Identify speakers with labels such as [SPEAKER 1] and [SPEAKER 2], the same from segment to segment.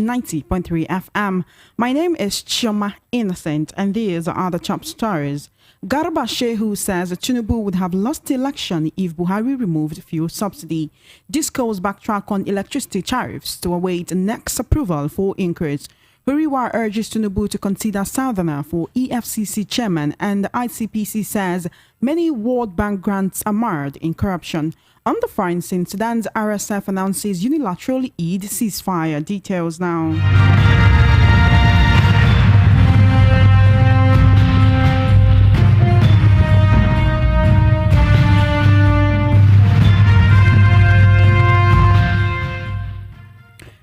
[SPEAKER 1] 90.3 FM. My name is Ijeoma Innocent, and these are the top stories. Garba Shehu says Tinubu would have lost the election if Buhari removed fuel subsidy. Discourse backtrack on electricity tariffs to await next approval for increase. Huriwa urges Tinubu to consider Southerner for EFCC chairman, and the ICPC says many World Bank grants are marred in corruption. On the front scene, Sudan's RSF announces unilateral Eid ceasefire. Details now.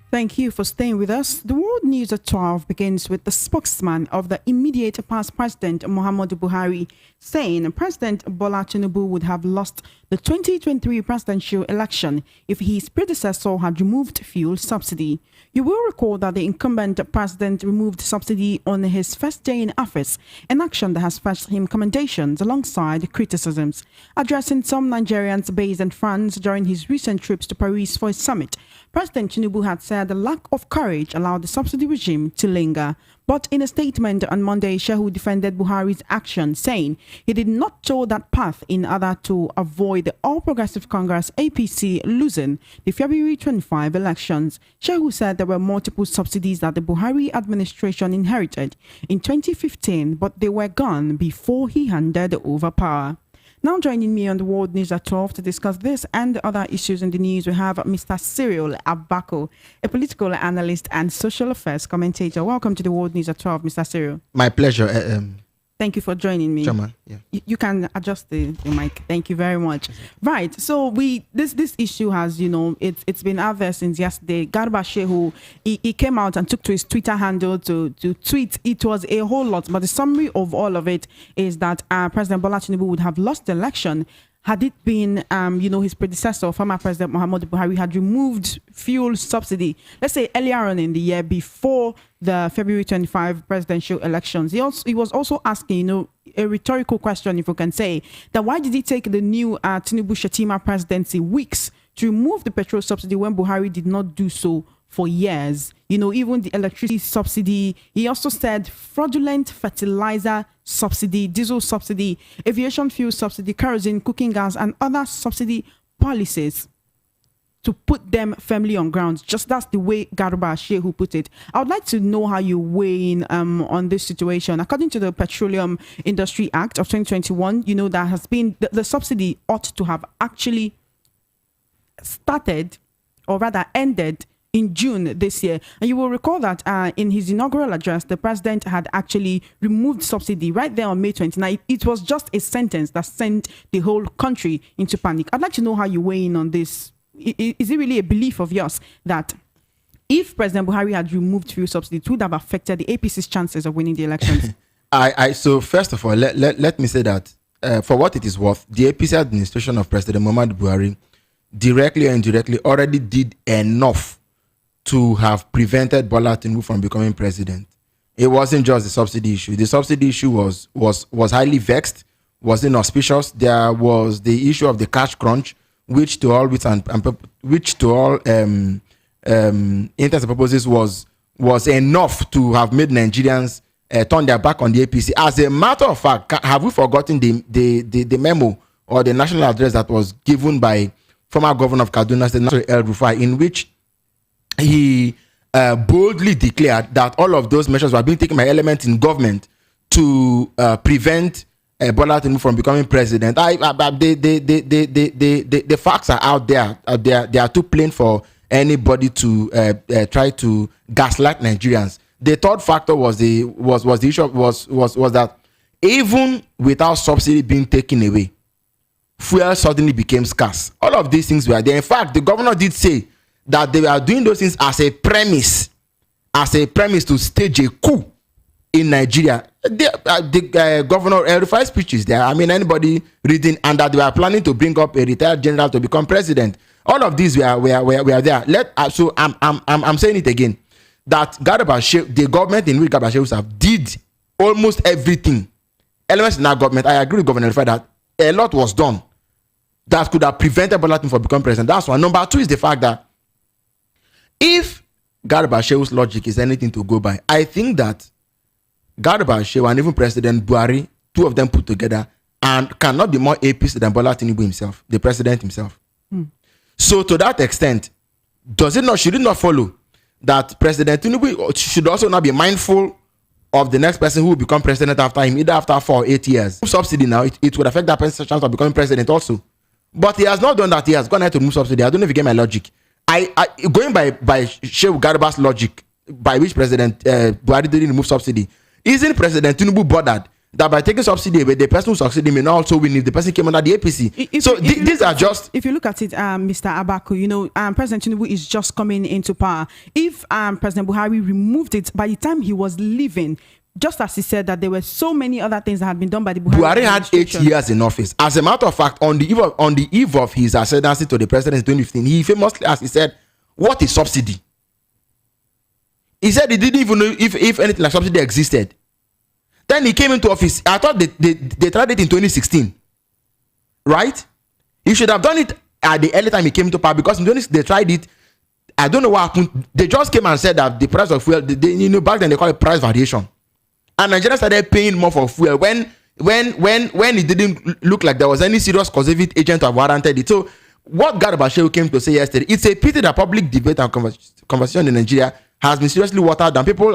[SPEAKER 1] Thank you for staying with us. The World News at 12 begins with the spokesman of the immediate past President Muhammadu Buhari saying President Bola Tinubu would have lost the 2023 presidential election if his predecessor had removed fuel subsidy. You will recall that the incumbent president removed subsidy on his first day in office, an action that has fetched him commendations alongside criticisms. Addressing some Nigerians based in France during his recent trips to Paris for a summit, President Tinubu had said the lack of courage allowed the subsidy regime to linger. But in a statement on Monday, Shehu defended Buhari's action, saying he did not toe that path in order to avoid the All Progressive Congress APC losing the February 25 elections. Shehu said there were multiple subsidies that the Buhari administration inherited in 2015, but they were gone before he handed over power. Now joining me on the World News at 12 to discuss this and the other issues in the news, we have Mr. Cyril Abako, a political analyst and social affairs commentator. Welcome to the World News at 12, Mr. Cyril.
[SPEAKER 2] My pleasure.
[SPEAKER 1] Thank you for joining me.
[SPEAKER 2] Chairman, yeah.
[SPEAKER 1] You can adjust the mic. Thank you very much. Right. So this issue has, it's been out there since yesterday. Garba Shehu, he came out and took to his Twitter handle to tweet. It was a whole lot, but the summary of all of it is that President Bola Tinubu would have lost the election had it been, his predecessor, former President Muhammadu Buhari, had removed fuel subsidy, let's say earlier on in the year before the February 25 presidential elections. He was also asking, a rhetorical question, if we can say, that why did it take the new Tinubu-Shetima presidency weeks to remove the petrol subsidy when Buhari did not do so for years? Even the electricity subsidy. He also said fraudulent fertilizer subsidy, diesel subsidy, aviation fuel subsidy, kerosene, cooking gas, and other subsidy policies to put them firmly on ground. Just that's the way Garba Shehu put it. I would like to know how you weigh in on this situation. According to the Petroleum Industry Act of 2021, that has been the subsidy ought to have actually started, or rather ended, in June this year. And you will recall that in his inaugural address, the president had actually removed subsidy right there on May 29. It was just a sentence that sent the whole country into panic. I'd like to know how you weigh in on this. Is it really a belief of yours that if President Buhari had removed fuel subsidy, it would have affected the APC's chances of winning the elections?
[SPEAKER 2] So first of all, let me say that for what it is worth, the APC administration of President Muhammadu Buhari directly or indirectly already did enough to have prevented Bola Tinubu from becoming president. It wasn't just the subsidy issue. The subsidy issue was highly vexed, was inauspicious. There was the issue of the cash crunch, which to all intents and purposes was enough to have made Nigerians turn their back on the APC. As a matter of fact, have we forgotten the memo or the national address that was given by former governor of Kaduna State, Nasir El-Rufai, in which he boldly declared that all of those measures were being taken by elements in government to prevent Bola Tinubu from becoming president. The facts are out there. They are too plain for anybody to try to gaslight Nigerians. The third factor was the issue was that even without subsidy being taken away, fuel suddenly became scarce. All of these things were there. In fact, the governor did say that they were doing those things as a premise to stage a coup in Nigeria. The governor El-Rufai's speech is there. I mean, anybody reading, and that they were planning to bring up a retired general to become president. All of these were there. So I'm saying it again, that Garba Shehu, the government in which Garba Shehu did almost everything. Elements in our government, I agree with Governor El-Rufai that a lot was done that could have prevented Bola Tinubu from becoming president. That's one. Number two is the fact that if Garba Shehu's logic is anything to go by, I think that Garba Shehu and even President Buhari, two of them put together, and cannot be more APC than Bola Tinubu himself, the president himself. So to that extent, should it not follow that President Tinubu should also not be mindful of the next person who will become president after him, either after 4 or 8 years? Subsidy now, it would affect that person's chance of becoming president also. But he has not done that. He has gone ahead to remove subsidy. I don't know if you get my logic. Going by Shehu Garba's logic, by which President Buhari didn't remove subsidy, isn't President Tinubu bothered that by taking subsidy away, the person who succeeded may not also win if the person came under the APC? These are just...
[SPEAKER 1] If you look at it, Mr. Abaku, President Tinubu is just coming into power. If President Buhari removed it, by the time he was leaving, just as he said that there were so many other things that had been done by the
[SPEAKER 2] Buhari had 8 years in office. As a matter of fact, on the eve of his ascendancy to the president in 2015, he famously asked, he said, "What is subsidy?" He said he didn't even know if anything like subsidy existed. Then he came into office. I thought they tried it in 2016. Right? He should have done it at the early time he came into power, because in 2016 they tried it. I don't know what happened. They just came and said that the price of fuel, back then they call it price variation. And Nigerians started paying more for fuel when it didn't look like there was any serious causative agent to have warranted it. So what Garba Shehu came to say yesterday, it's a pity that public debate and conversation in Nigeria has been seriously watered down. People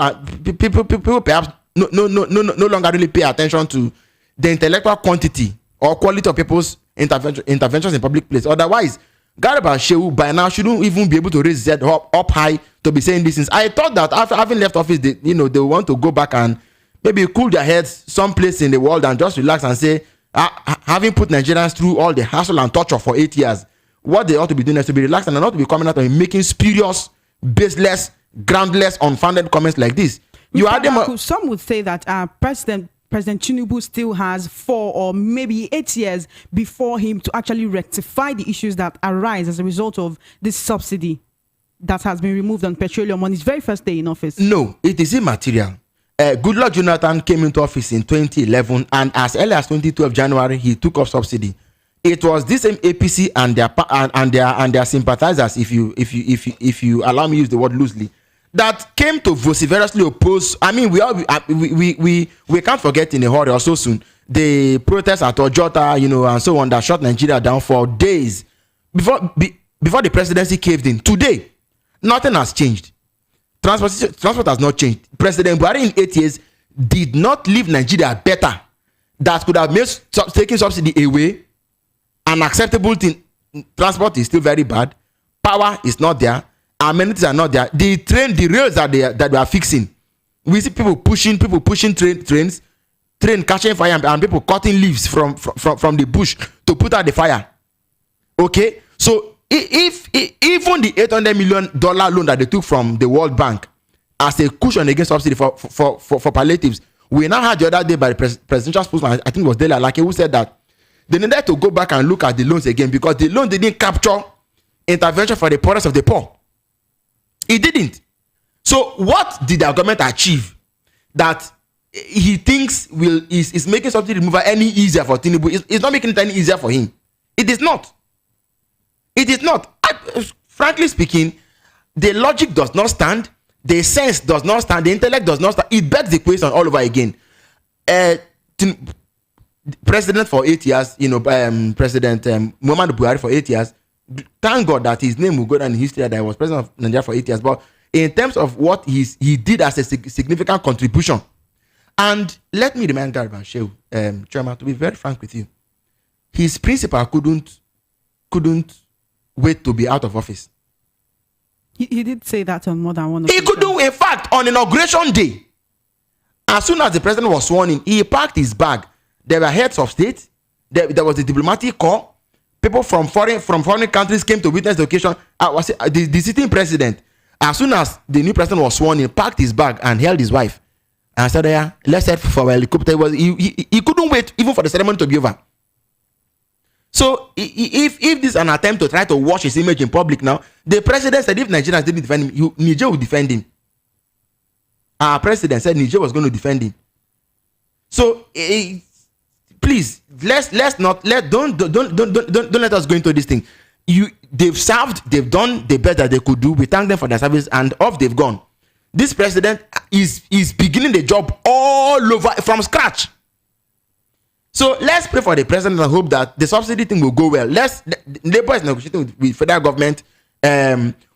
[SPEAKER 2] perhaps no longer really pay attention to the intellectual quantity or quality of people's interventions in public place. Otherwise, Garba Shehu by now shouldn't even be able to raise his head up high to be saying these things. I thought that after having left office, they want to go back and maybe cool their heads someplace in the world and just relax and say, having put Nigerians through all the hassle and torture for 8 years, what they ought to be doing is to be relaxed and not to be coming out and making spurious, baseless, groundless, unfounded comments like this.
[SPEAKER 1] Some would say that President Tinubu still has 4 or maybe 8 years before him to actually rectify the issues that arise as a result of this subsidy that has been removed on petroleum on his very first day in office.
[SPEAKER 2] No, it is immaterial. Goodluck Jonathan came into office in 2011, and as early as 2012 January, he took off subsidy. It was this same APC and their sympathizers, if you allow me to use the word loosely, that came to vociferously oppose. I mean, we can't forget in a hurry or so soon the protests at Ojota, and so on, that shut Nigeria down for days before the presidency caved in. Today, nothing has changed. Transport has not changed. President Buhari in 8 years did not leave Nigeria better. That could have made taking subsidy away an acceptable thing. Transport is still very bad. Power is not there. Amenities are not there. The rails that they are fixing. We see people pushing trains catching fire, and people cutting leaves from the bush to put out the fire. Okay, so if even the $800 million loan that they took from the World Bank as a cushion against subsidy for palliatives, we now had the other day by the presidential spokesman, I think it was Dele Alake, who said that they needed to go back and look at the loans again because the loan didn't capture intervention for the poorest of the poor. It didn't. So what did the government achieve that he thinks is making subsidy removal any easier for Tinubu? It's not making it any easier for him. It is not. It is not. Frankly speaking, the logic does not stand, the sense does not stand, the intellect does not stand. It begs the question all over again. President for 8 years, President Muhammadu Buhari for 8 years. Thank God that his name will go down in history that he was president of Nigeria for 8 years. But in terms of what he did as a significant contribution, and let me remind Garba Shehu, Chairman, to be very frank with you, his principal couldn't wait to be out of office.
[SPEAKER 1] He did say that on more than one
[SPEAKER 2] occasion. He could do, in fact, on inauguration day. As soon as the president was sworn in, he packed his bag. There were heads of state. There was a diplomatic corps. People from foreign countries came to witness the occasion. The sitting president, as soon as the new president was sworn in, packed his bag and held his wife and said, "Yeah, let's head for a helicopter." He couldn't wait even for the ceremony to be over. So if this is an attempt to try to wash his image in public now, the president said if Nigerians didn't defend him, Niger would defend him. Our president said Niger was going to defend him. So please, don't let us go into this thing. they've served, they've done the best that they could do. We thank them for their service, and off they've gone. This president is beginning the job all over from scratch. So let's pray for the president and hope that the subsidy thing will go well. Labour is negotiating with federal government.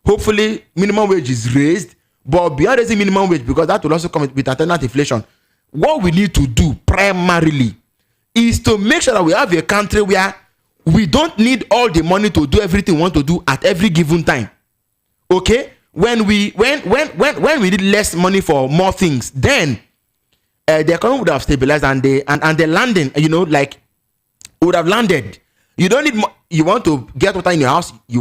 [SPEAKER 2] Hopefully minimum wage is raised, but beyond raising minimum wage, because that will also come with attendant inflation. What we need to do primarily is to make sure that we have a country where we don't need all the money to do everything we want to do at every given time. Okay? When we need less money for more things, then the economy would have stabilized, and the landing, would have landed. You don't need you want to get water in your house. You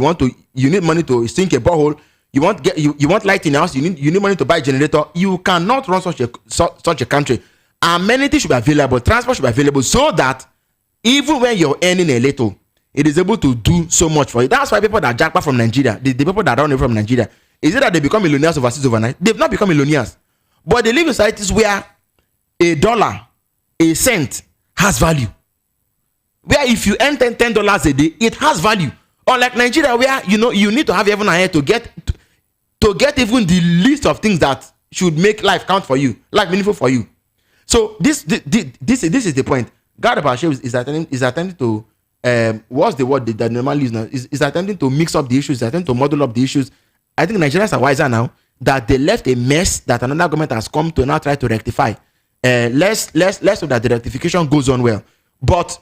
[SPEAKER 2] need money to sink a borehole. You want light in your house. You need money to buy a generator. You cannot run such a country. Amenities should be available. Transport should be available, so that even when you're earning a little, it is able to do so much for you. That's why people that jackpot from Nigeria, the people that run away from Nigeria, is it that they become millionaires overseas overnight? They've not become millionaires, but they live in societies where a dollar, a cent has value. Where if you earn $10 a day, it has value. Unlike Nigeria, where you need to have heaven and earth to get even the list of things that should make life count for you, life meaningful for you. So this is the point. Garba is attempting to what's the word that normally is now? Is attempting to mix up the issues, attempting to model up the issues. I think Nigerians are wiser now that they left a mess that another government has come to now try to rectify. Less so that the rectification goes on well. But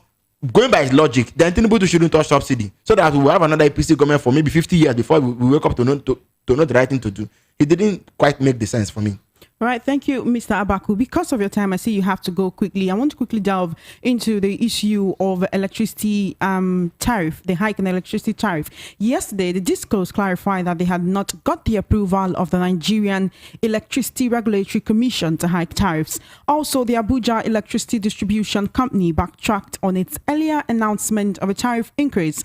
[SPEAKER 2] going by his logic, then Tinubu shouldn't touch subsidy, so that we will have another APC government for maybe 50 years before we wake up to know the right thing to do. It didn't quite make the sense for me.
[SPEAKER 1] All right, thank you, Mr. Abaku. Because of your time, I see you have to go quickly. I want to quickly delve into the issue of electricity tariff, the hike in electricity tariff. Yesterday, the discourse clarified that they had not got the approval of the Nigerian Electricity Regulatory Commission to hike tariffs. Also, the Abuja Electricity Distribution Company backtracked on its earlier announcement of a tariff increase.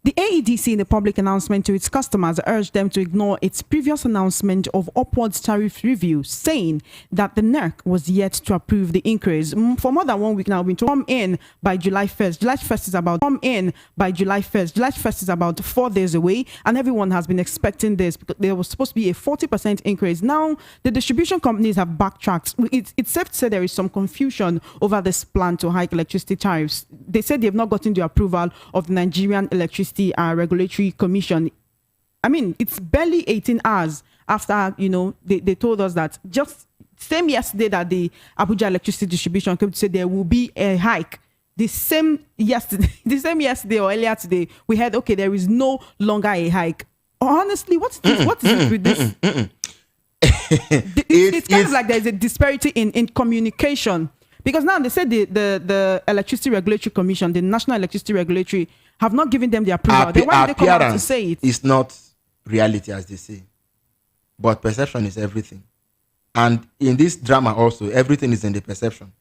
[SPEAKER 1] The AEDC, in the public announcement to its customers, urged them to ignore its previous announcement of upwards tariff review, saying that the NERC was yet to approve the increase. For more than 1 week now, we've been to come in by July 1st. July 1st is about come in by July 1st. July 1st is about 4 days away, and everyone has been expecting this because there was supposed to be a 40% increase. Now, the distribution companies have backtracked. It's safe to say there is some confusion over this plan to hike electricity tariffs. They said they have not gotten the approval of the Nigerian Electricity Regulatory Commission. I mean, it's barely 18 hours after, they told us that just same yesterday that the Abuja Electricity Distribution came to say there will be a hike. The same yesterday or earlier today, we heard, okay, there is no longer a hike. Honestly, what is it with this? It's kind of like there's a disparity in communication. Because now they said the Electricity Regulatory Commission, the National Electricity Regulatory, have not given them the approval. Then why did they come out to say it?
[SPEAKER 2] It's not reality, as they say. But perception is everything. And in this drama also, everything is in the perception.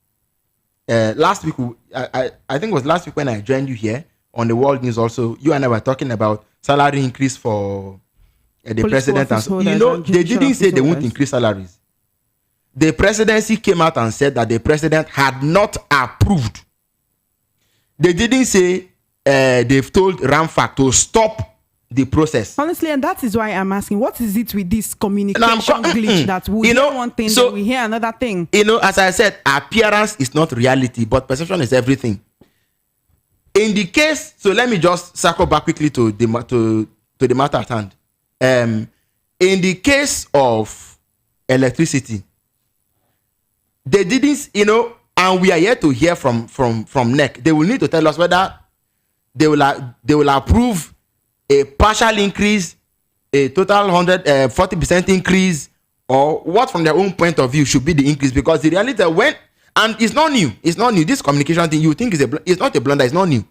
[SPEAKER 2] Last week, I think it was last week when I joined you here on the World News also, you and I were talking about salary increase for the president. And they didn't say they won't increase salaries. The presidency came out and said that the president had not approved. They didn't say they've told Ramfac to stop the process.
[SPEAKER 1] Honestly, and that is why I'm asking, what is it with this communication glitch that we hear one thing, then we hear another thing?
[SPEAKER 2] As I said, appearance is not reality, but perception is everything. In the case, so let me just circle back quickly to the matter at hand. In the case of electricity, they didn't, and we are yet to hear from NEC. They will need to tell us whether they will approve a partial increase, a total 40% increase, or what from their own point of view should be the increase. Because the reality and it's not new. This communication thing you think it's not a blunder. It's not new.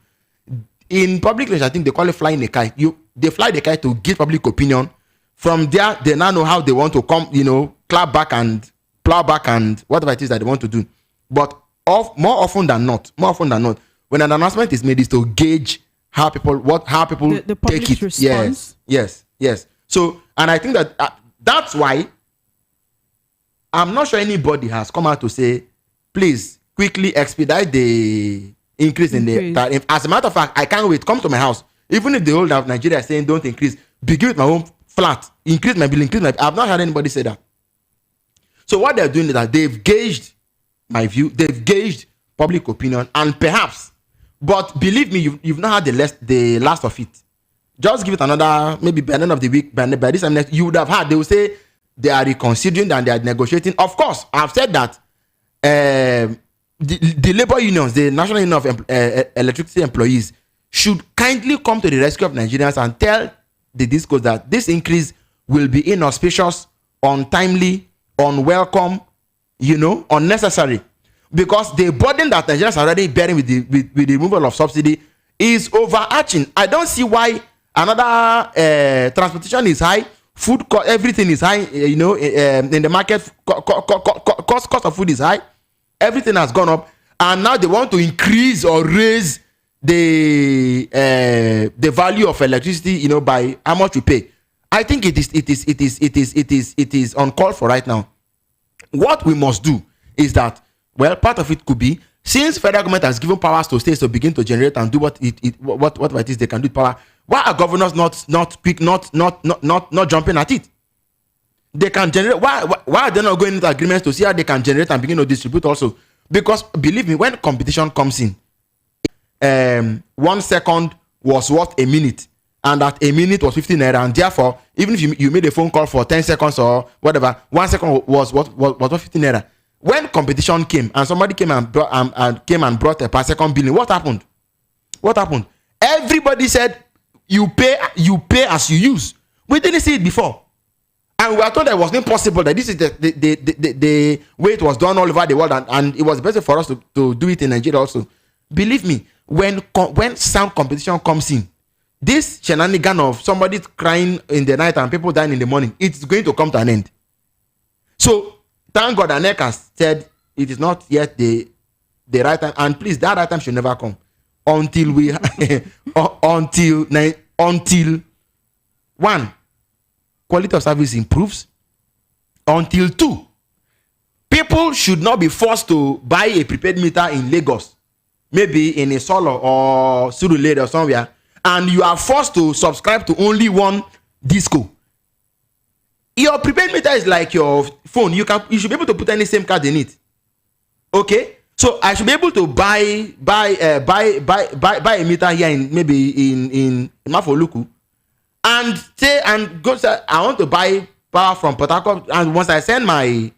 [SPEAKER 2] In public relations, I think they call it flying a kite. They fly the kite to get public opinion. From there, they now know how they want to come, clap back and plow back and whatever it is that they want to do. But more often than not, when an announcement is made, is to gauge how people
[SPEAKER 1] the
[SPEAKER 2] take it.
[SPEAKER 1] Response.
[SPEAKER 2] Yes. So, and I think that that's why I'm not sure anybody has come out to say, please quickly expedite the increase in the tariff. As a matter of fact, I can't wait. Come to my house. Even if the whole of Nigeria is saying don't increase, begin with my own flat, increase my bill, increase my. I've not heard anybody say that. So what they're doing is that they've gauged my view, they've gauged public opinion, and perhaps, but believe me, you've not had the last of it. Just give it another, maybe by the end of the week, by this time next, you would have had, they will say they are reconsidering and they are negotiating. Of course, I've said that the labor unions, the National Union of Electricity Employees, should kindly come to the rescue of Nigerians and tell the discourse that this increase will be inauspicious, untimely, unwelcome, unnecessary. Because the burden that Nigerians are already bearing with the removal of subsidy is overarching. I don't see why another transportation is high, food cost, everything is high. In the market, cost of food is high. Everything has gone up, and now they want to increase or raise the value of electricity. By how much we pay. I think it is uncalled for right now. What we must do is that, well, part of it could be, since federal government has given powers to states to begin to generate and do what it is they can do with power, why are governors not quick, not jumping at it? They can generate. Why are they not going into agreements to see how they can generate and begin to distribute also? Because believe me, when competition comes in, 1 second was worth a minute, and that a minute was 15 naira, and therefore, even if you made a phone call for 10 seconds or whatever, 1 second was worth 15 naira. When competition came and somebody came and brought a per second billing, what happened? Everybody said you pay as you use. We didn't see it before, and we were told that it was impossible, that this is the way it was done all over the world, and it was better for us to do it in Nigeria also. Believe me, when sound competition comes in, this shenanigan of somebody crying in the night and people dying in the morning, it's going to come to an end. So thank God ANEC has said it is not yet the right time, and please, that right time should never come until we until one, quality of service improves, until two, people should not be forced to buy a prepaid meter in Lagos, maybe in a Solo or Surulere or somewhere, and you are forced to subscribe to only one disco. Your prepaid meter is like your phone. You should be able to put any SIM card in it. Okay, so I should be able to buy a meter here in Mafoluku, and go say I want to buy power from Port Harcourt, and once I send my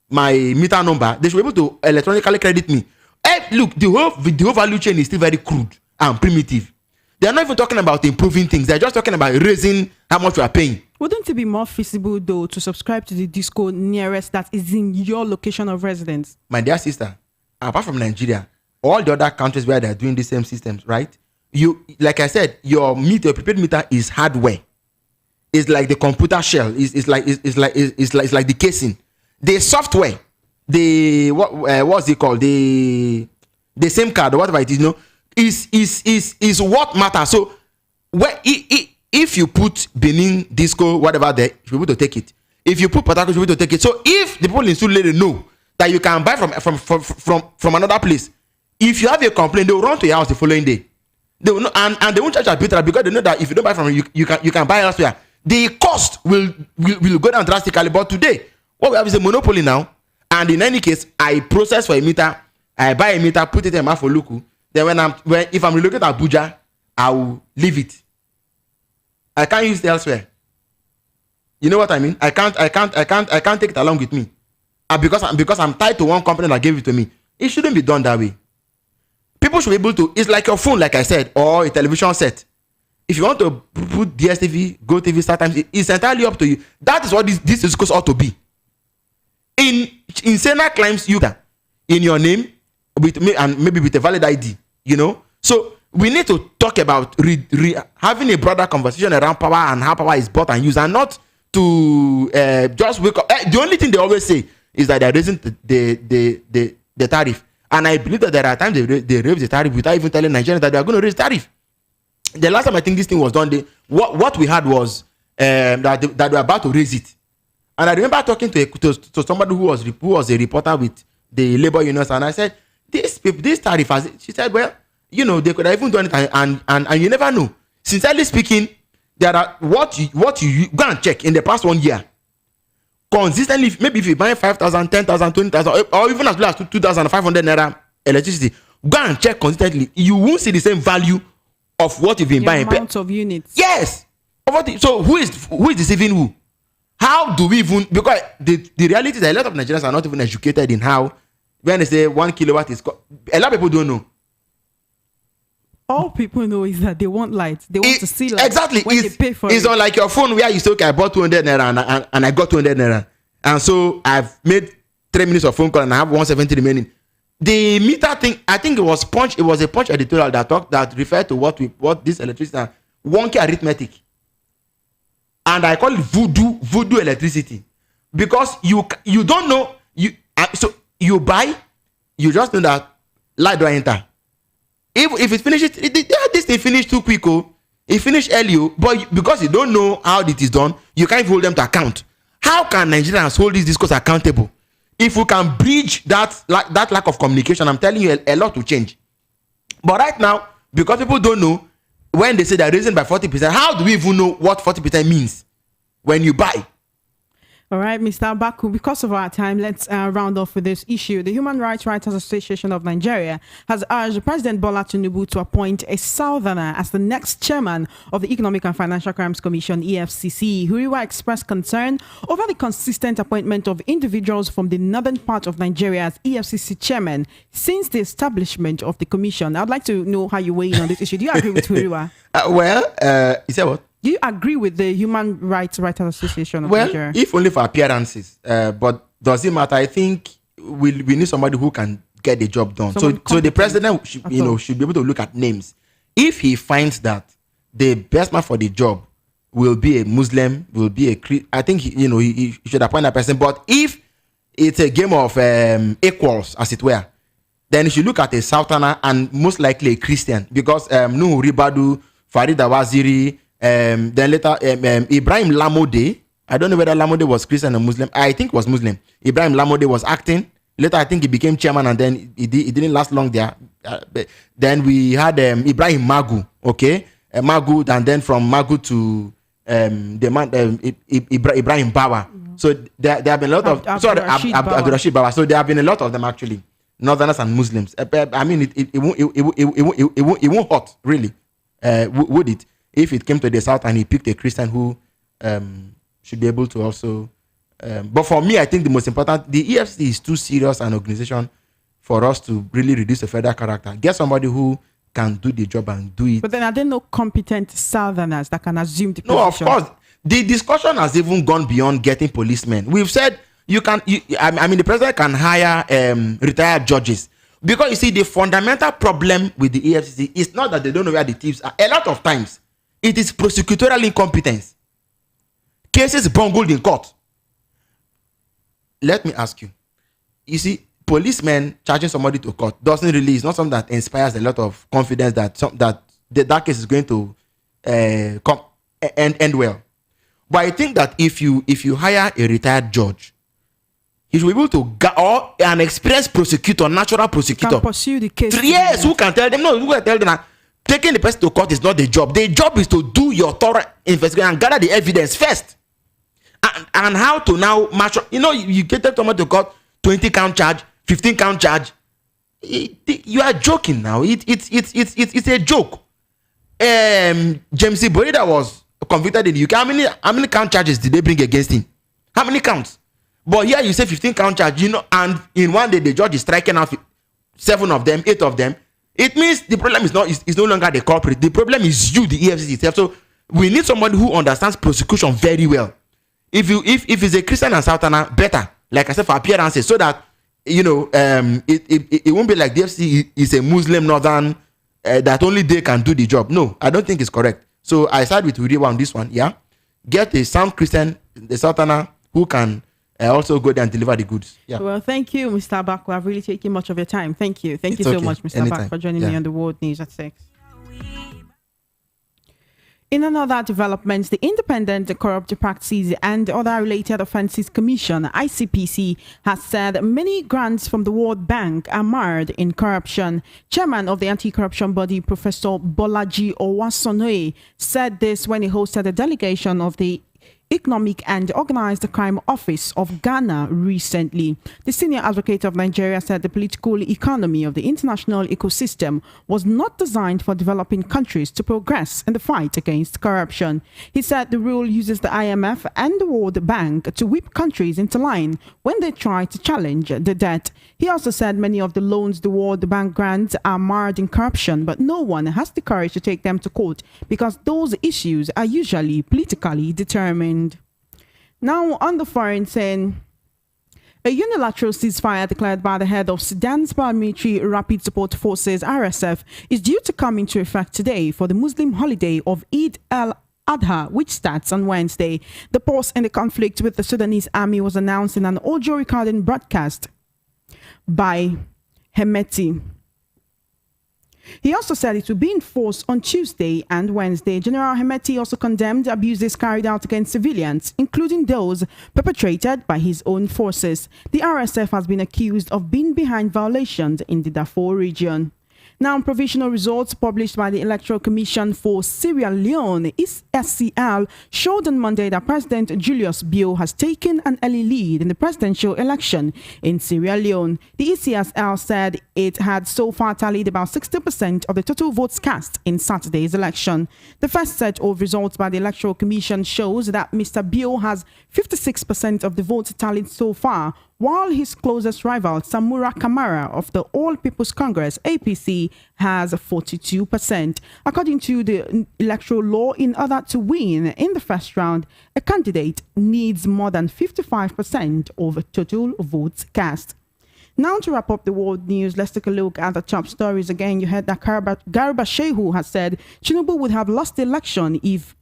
[SPEAKER 2] meter number, they should be able to electronically credit me. Look, the whole value chain is still very crude and primitive. They are not even talking about improving things. They are just talking about raising how much you are paying.
[SPEAKER 1] Wouldn't it be more feasible, though, to subscribe to the disco nearest that is in your location of residence?
[SPEAKER 2] My dear sister, apart from Nigeria, all the other countries where they are doing the same systems, right? Like I said, your prepaid meter is hardware. It's like the computer shell. It's like the casing. The software, what's it called? The SIM card or whatever it is, is what matters. So if you put Benin, Disco, whatever there, you should be able to take it. If you put Port Harcourt, you should be able to take it. So if the people in Surulere know that you can buy from another place, if you have a complaint, they will run to your house the following day. They will know, and they won't charge arbitrary, because they know that if you don't buy from you can buy elsewhere. The cost will go down drastically. But today, what we have is a monopoly now. And in any case, I process for a meter, I buy a meter, put it in Mafoluku. Then if I'm relocated to Abuja, I will leave it. I can't use it elsewhere. You know what I mean? I can't take it along with me. And because I'm tied to one company that gave it to me. It shouldn't be done that way. People should be able to. It's like your phone, like I said, or a television set. If you want to put DSTV, GoTV, StarTimes, it's entirely up to you. That is what this discourse ought to be. In Senate claims you in your name with me, and maybe with a valid ID. So we need to talk about having a broader conversation around power and how power is bought and used, and not to just wake up. The only thing they always say is that they're raising the tariff, and I believe that there are times they raise the tariff without even telling Nigerians that they are going to raise tariff. The last time I think this thing was done, what we had was that they were about to raise it, and I remember talking to somebody who was a reporter with the labor unions, and I said, this tariff, she said, well, they could have even done it, and you never know. Sincerely speaking, there are what you go and check in the past 1 year. Consistently, maybe if you buy 5,000, 10,000, 20,000, or even as low as 2,500 naira electricity, go and check consistently. You won't see the same value of what you've been buying.
[SPEAKER 1] Amount of units.
[SPEAKER 2] Yes. So who is deceiving who? How do we even, because the reality is that a lot of Nigerians are not even educated in how, when they say 1 kilowatt is, a lot of people don't know.
[SPEAKER 1] All people know is that they want light. They want to see light.
[SPEAKER 2] Exactly.
[SPEAKER 1] When they pay for
[SPEAKER 2] it's
[SPEAKER 1] it.
[SPEAKER 2] on like your phone where you say, okay, I bought 200 naira and I got 200 naira. And so I've made 3 minutes of phone call and I have 170 remaining. The meter thing, I think it was a Punch editorial that referred to what this electricity are, wonky arithmetic. And I call it voodoo electricity. Because you don't know, so you buy, you just know that light don't enter. If it finishes, this thing finished too quick. It finished early, but because you don't know how it is done, you can't hold them to account. How can Nigerians hold this discourse accountable? If we can bridge that lack of communication, I'm telling you, a lot will change. But right now, because people don't know, when they say they're raising by 40%, how do we even know what 40% means when you buy?
[SPEAKER 1] All right, Mr. Abaku, because of our time, let's round off with this issue. The Human Rights Writers Association of Nigeria has urged President Bola Tinubu to appoint a Southerner as the next chairman of the Economic and Financial Crimes Commission, EFCC. Huriwa expressed concern over the consistent appointment of individuals from the northern part of Nigeria as EFCC chairman since the establishment of the commission. I'd like to know how you weigh in on this issue. Do you agree with Huriwa?
[SPEAKER 2] You said what?
[SPEAKER 1] Do you agree with the Human Rights Writers Association of Nigeria?
[SPEAKER 2] If only for appearances, but does it matter? I think we need somebody who can get the job done. So the president should be able to look at names. If he finds that the best man for the job will be a Muslim, will be a I think he should appoint that person. But if it's a game of equals, as it were, then you should look at a Southerner and most likely a Christian, because Nuhu Ribadu, Farida Waziri. Then later Ibrahim Lamode, I don't know whether Lamode was Christian or Muslim. I think was Muslim. Ibrahim Lamode was acting. Later I think he became chairman, and then it didn't last long there. Then we had Ibrahim Magu, okay, Magu, and then from Magu to the man Ibrahim Bawa. So there have been a lot of Abdul Rashid Bawa. So there have been a lot of them actually, Northerners and Muslims. I mean it won't hurt really, would it? If it came to the south and he picked a Christian who should be able to also, but for me, I think the most important, the EFC is too serious an organization for us to really reduce the federal character. Get somebody who can do the job and do it.
[SPEAKER 1] But then are there no competent Southerners that can assume the position?
[SPEAKER 2] No, of course. The discussion has even gone beyond getting policemen. We've said the president can hire retired judges. Because you see, the fundamental problem with the EFCC is not that they don't know where the thieves are. A lot of times, it is prosecutorial incompetence. Cases bungled in court. Let me ask you. You see, policemen charging somebody to court doesn't really, it's not something that inspires a lot of confidence that case is going to end well. But I think that if you hire a retired judge, he should be able to, or an experienced prosecutor, natural prosecutor,
[SPEAKER 1] can pursue the case.
[SPEAKER 2] Yes, who can tell them? No, who can tell them that taking the person to court is not the job. The job is to do your thorough investigation and gather the evidence first. And how to now match. You get someone to court, 20 count charge, 15 count charge. You are joking now. It's a joke. James Borida was convicted in the UK. How many count charges did they bring against him? How many counts? But here you say 15 count charge, and in one day the judge is striking out 7 of them, 8 of them. It means the problem is no longer the culprit. The problem is you, the EFCC itself. So we need somebody who understands prosecution very well. If it's a Christian and Southerner, better. Like I said, for appearances, so that it won't be like the EFCC is a Muslim Northern that only they can do the job. No, I don't think it's correct. So I side with Uriwa on this one. Yeah, get a sound Christian, the Southerner who can also go there and deliver the goods. Yeah.
[SPEAKER 1] Well, thank you, Mr. Abaku. I've really taken much of your time. Thank you. Thank you so much, Mr. Abaku, for joining me on The World News at 6. In another development, the Independent Corrupt Practices and Other Related Offences Commission, ICPC, has said many grants from the World Bank are marred in corruption. Chairman of the anti-corruption body, Professor Bolaji Owasonoye, said this when he hosted a delegation of the Economic and Organized Crime Office of Ghana recently. The senior advocate of Nigeria said the political economy of the international ecosystem was not designed for developing countries to progress in the fight against corruption. He said the rule uses the IMF and the World Bank to whip countries into line when they try to challenge the debt. He also said many of the loans the World Bank grants are marred in corruption, but no one has the courage to take them to court because those issues are usually politically determined. Now, on the foreign scene, a unilateral ceasefire declared by the head of Sudan's paramilitary Rapid Support Forces (RSF) is due to come into effect today for the Muslim holiday of Eid al-Adha, which starts on Wednesday. The pause in the conflict with the Sudanese army was announced in an audio recording broadcast by Hemeti. He also said it would be enforced on Tuesday and Wednesday. General Hemeti also condemned abuses carried out against civilians, including those perpetrated by his own forces. The RSF has been accused of being behind violations in the Darfur region. Now, provisional results published by the Electoral Commission for Sierra Leone, SCL, showed on Monday that President Julius Bio has taken an early lead in the presidential election in Sierra Leone. The ECSL said it had so far tallied about 60% of the total votes cast in Saturday's election. The first set of results by the Electoral Commission shows that Mr. Bio has 56% of the votes tallied so far, while his closest rival, Samura Kamara of the All People's Congress, APC, has 42%. According to the electoral law, in order to win in the first round, a candidate needs more than 55% of total votes cast. Now, to wrap up the world news, let's take a look at the top stories again. You heard that Garba Shehu has said Tinubu would have lost the election if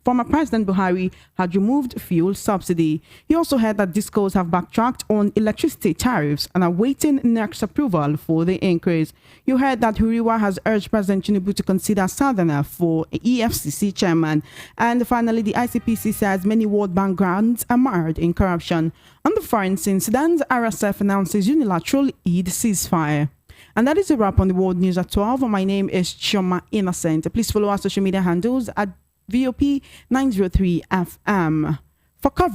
[SPEAKER 1] former President Buhari had removed fuel subsidy. You also heard that discourse have backtracked on electricity tariffs and are waiting next approval for the increase. You heard that Huriwa has urged President Tinubu to consider Southerner for EFCC chairman. And finally, the ICPC says many World Bank grants are marred in corruption. On the foreign scene, Sudan's RSF announces unilateral Eid ceasefire. And that is a wrap on the World News at 12. My name is Ijeoma Egwuatu. Please follow our social media handles at VOP 903 FM for coverage.